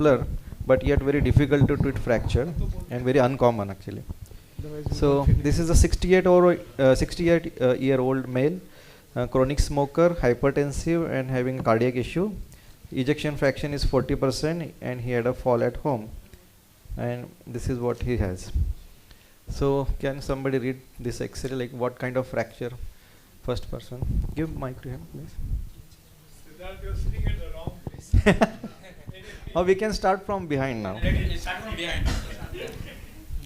simpler but yet very difficult to treat fracture and very uncommon actually. So this is a 68-year-old male, chronic smoker, hypertensive and having cardiac issue. Ejection fraction is 40% and he had a fall at home, and this is what he has. So can somebody read this X-ray, like what kind of fracture? First person, give mic to him please. Siddharth, you're sitting at the wrong place. Oh, we can start from behind now. Start from behind.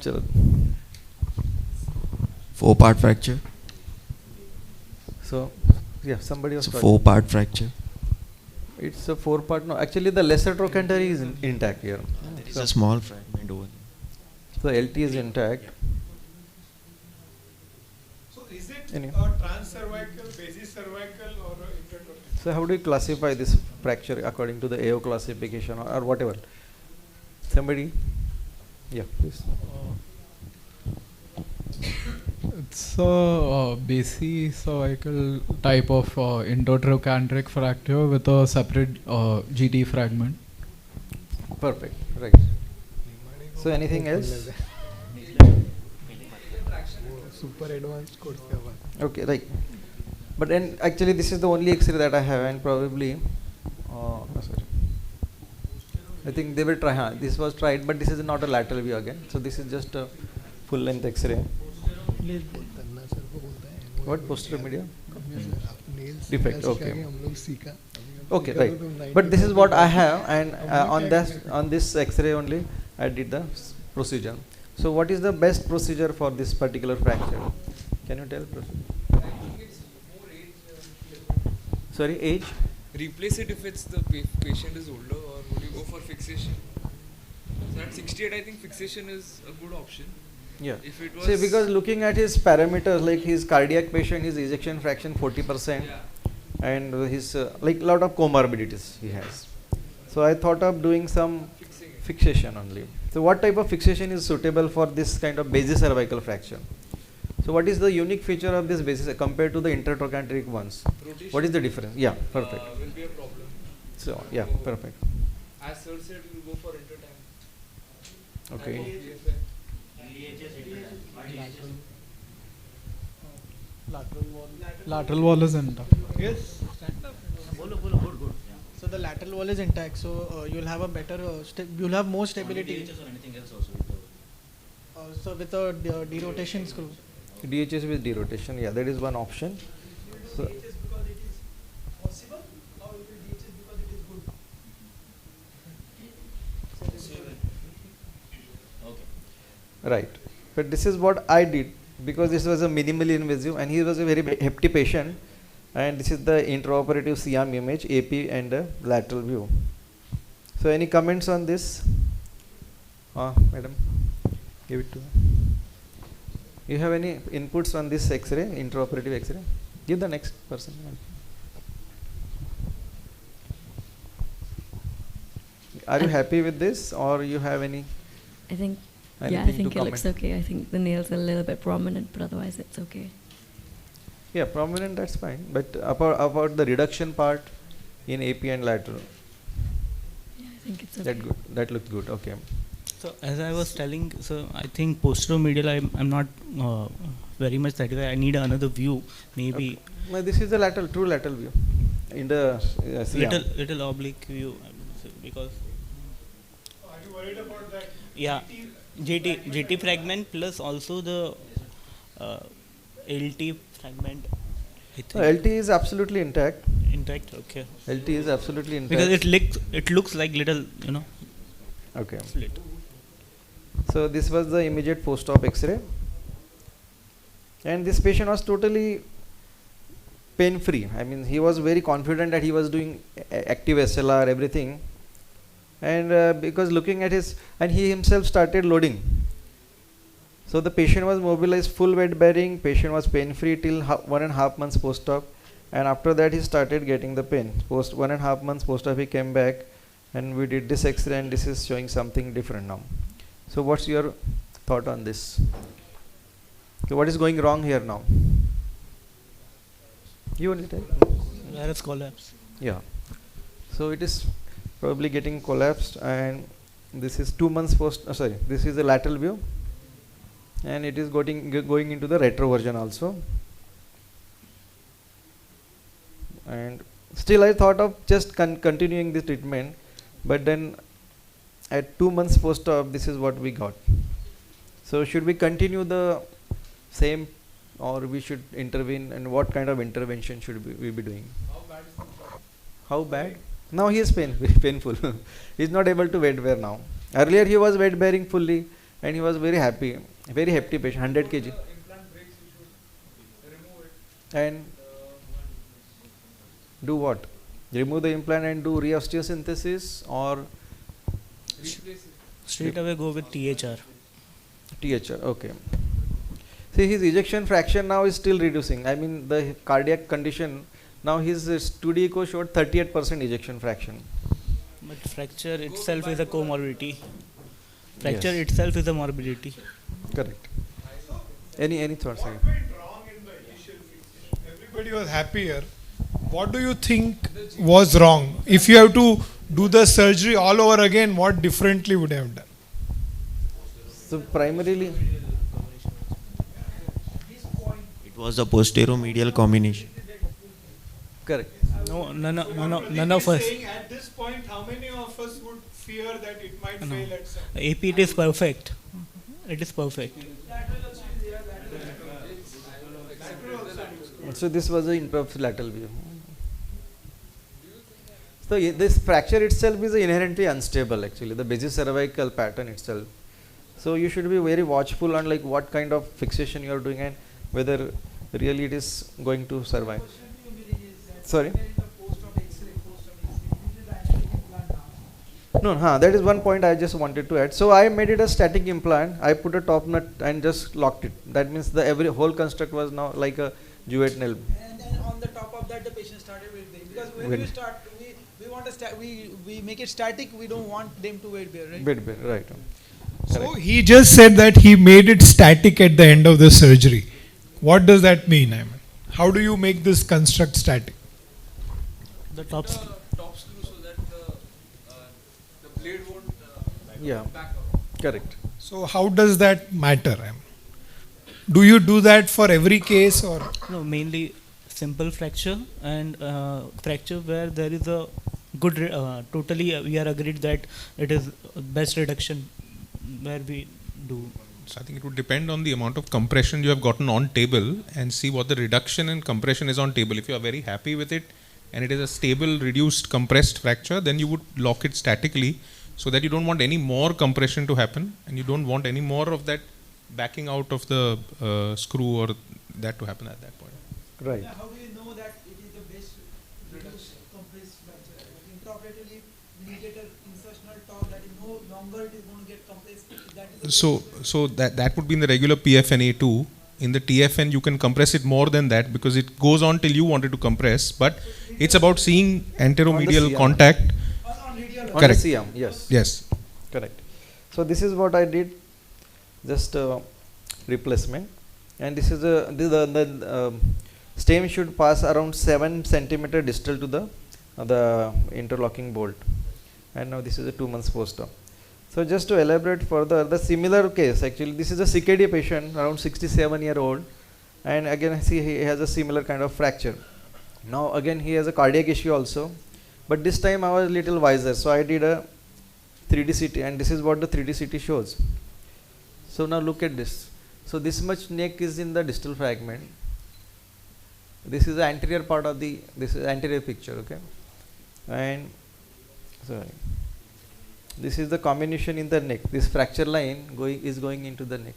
Chalo. 4-part fracture. So yeah, somebody was It's a 4-part fracture. It's a 4-part. No, actually the lesser trochanter is intact here. There is a small fragment over there. So LT is intact. So is it Any- transcervical, basicervical or intertrochanter? So how do you classify this fracture according to the AO classification or whatever? Somebody? Yeah, please. It's a basicervical type of intertrochanteric fracture with a separate GT fragment. Perfect. Right. So anything else? Super advanced course. Okay, right. But then actually this is the only X-ray that I have, and probably sorry. I think they will try. This was tried, but this is not a lateral view again. So this is just a full length X-ray. What posterior media? Defect. Okay. Okay, right. But this is what I have, and on this X-ray only I did the procedure. So what is the best procedure for this particular fracture? Can you tell? Sorry, age? Replace it if it's the patient is older, or would you go for fixation? So at 68, I think fixation is a good option. Yeah. If it was See, because looking at his parameters, like his cardiac patient, his ejection fraction 40%, yeah. and his like lot of comorbidities he has. So I thought of doing some fixation only. So what type of fixation is suitable for this kind of basicervical fracture? So what is the unique feature of this basis compared to the intertrochanteric ones? Rotation. What is the difference? Yeah, perfect. Will be a problem. So yeah, perfect. As Sir said, we'll go for intertime. Okay. Lateral wall is intact. Yes. Good. So the lateral wall is intact. So you'll have a better, you'll have more stability. DHS or anything else also. So with a derotation screw. DHS with derotation, yeah, that is one option. So DHS because it is possible, or it will DHS because it is good. Okay. right, but this is what I did, because this was a minimally invasive and he was a very hefty patient, and this is the intraoperative CM image, AP and lateral view. So any comments on this? Madam, give it to me. You have any inputs on this X-ray, intraoperative X-ray? Give the next person. Are you happy with this, or you have any? I think, anything I think to it looks comment? okay. I think the nails are a little bit prominent, but otherwise it's okay. Yeah, prominent, that's fine. But about the reduction part in AP and lateral, Yeah, I think it's okay. that good. That looks good. Okay. So as I was telling, so I think posteromedial I'm not very much satisfied. I need another view, maybe. Okay. No, this is the lateral, true lateral view. In the little oblique view, I would say, because. Are you worried about that? Yeah, GT fragment plus also the LT fragment. I think. LT is absolutely intact. Intact, okay. LT is absolutely intact. Because it looks like little, Okay. slit. So this was the immediate post-op X-ray, and this patient was totally pain-free. I mean, he was very confident that he was doing active SLR, everything, and because looking at his, and he himself started loading. So the patient was mobilized, full weight bearing. Patient was pain-free till 1.5 months post-op, and after that he started getting the pain. Post 1.5 months post-op, he came back, and we did this X-ray, and this is showing something different now. So what's your thought on this? So what is going wrong here now? You only tell. Varus collapse. Yeah. So it is probably getting collapsed, and this is 2 months post, sorry, this is the lateral view, and it is going into the retro version also. And still I thought of just continuing this treatment, but then at 2 months post-op, this is what we got. So should we continue the same, or we should intervene, and what kind of intervention should we be doing? How bad is the problem? How bad? Now he is very painful. He is not able to weight bear now. Earlier he was weight bearing fully, and he was very happy, very hefty patient, 100 kg. Implant breaks, you should remove it. And do what? Remove the implant and do reosteosynthesis, or Replace it. Straight away go with THR. THR? Okay. See, his ejection fraction now is still reducing. I mean, the cardiac condition, now his 2D echo showed 38% ejection fraction. But fracture itself is a comorbidity. Fracture Yes. itself is a morbidity. Correct. Any thoughts? What went wrong in the initial fixation? Everybody was happier. What do you think was wrong? If you have to do the surgery all over again, what differently would you have done? So primarily, It was the posterior-medial combination. correct. No, none It of is us. saying at this point, how many of us would fear that it might No. fail at some? AP it is perfect. It is perfect. So this was the improper lateral view. So this fracture itself is inherently unstable actually, the basic cervical pattern itself. So you should be very watchful on like what kind of fixation you are doing and whether really it is going to survive. Sorry? No, that is one point I just wanted to add. So I made it a static implant. I put a top nut and just locked it. That means the whole construct was now like a Jewett nail. And then on the top of that, the patient started weight bearing. Because when Weight- we start, we want to we make it static. We don't want them to weight bear, right? Bit, right. So Correct. he just said that he made it static at the end of the surgery. What does that mean? I mean, how do you make this construct static? The top. The top screw so that the blade won't Yeah, back up. correct. So how does that matter? I mean, do you do that for every case or? No, mainly simple fracture and fracture where there is a good totally we are agreed that it is best reduction where we do. So I think it would depend on the amount of compression you have gotten on table and see what the reduction in compression is on table. If you are very happy with it and it is a stable, reduced, compressed fracture, then you would lock it statically so that you don't want any more compression to happen and you don't want any more of that backing out of the screw or that to happen at that point. Right. How do you know that it is the best reduced compressed fracture? Intraoperatively, we get an insertional torque that is no longer it is going to get compressed. That is the So that would be in the regular PFNA too. In the TFN you can compress it more than that because it goes on till you want it to compress, but it's about seeing anteromedial CM. contact. on radial. On Correct. the CM, yes. Yes. Correct. So this is what I did, just replacement, and this is the stem should pass around 7 centimeter distal to the interlocking bolt, and now this is a 2 months post-op. So just to elaborate further, the similar case actually, this is a CKD patient around 67-year-old, and again see he has a similar kind of fracture. Now again he has a cardiac issue also, but this time I was little wiser, so I did a 3D CT, and this is what the 3D CT shows. So now look at this. So this much neck is in the distal fragment. This is the anterior part of this is anterior picture, okay? And sorry, this is the combination in the neck. This fracture line is going into the neck.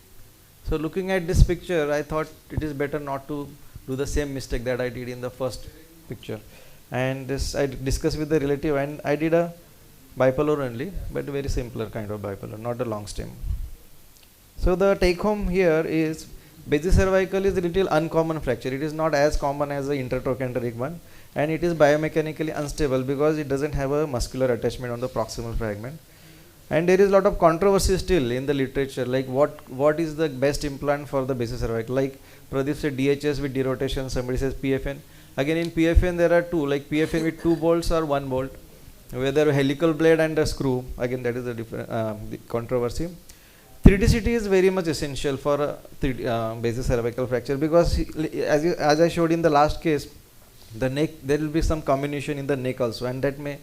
So looking at this picture, I thought it is better not to do the same mistake that I did in the first picture. And this I discussed with the relative, and I did a bipolar only, but very simpler kind of bipolar, not a long stem. So the take home here is basicervical is a little uncommon fracture. It is not as common as the intertrochanteric one, and it is biomechanically unstable because it doesn't have a muscular attachment on the proximal fragment. And there is a lot of controversy still in the literature, like what is the best implant for the basicervical. Like Pradeep said DHS with derotation, somebody says PFN. Again in PFN there are two, like PFN with 2 bolts or 1 bolt. whether helical blade and a screw, again that is a different the controversy. 3D CT is very much essential for a 3D, basic cervical fracture, because as I showed in the last case, the neck, there will be some comminution in the neck also, and that may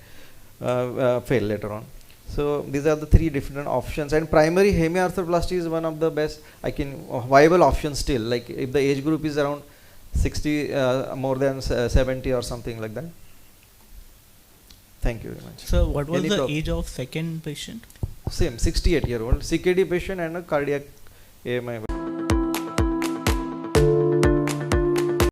fail later on. So these are the three different options, and primary hemiarthroplasty is one of the best viable options still, like if the age group is around 60, more than 70 or something like that. Thank you very much. So what was the age of second patient? Same, 68-year-old CKD patient and a cardiac AMI.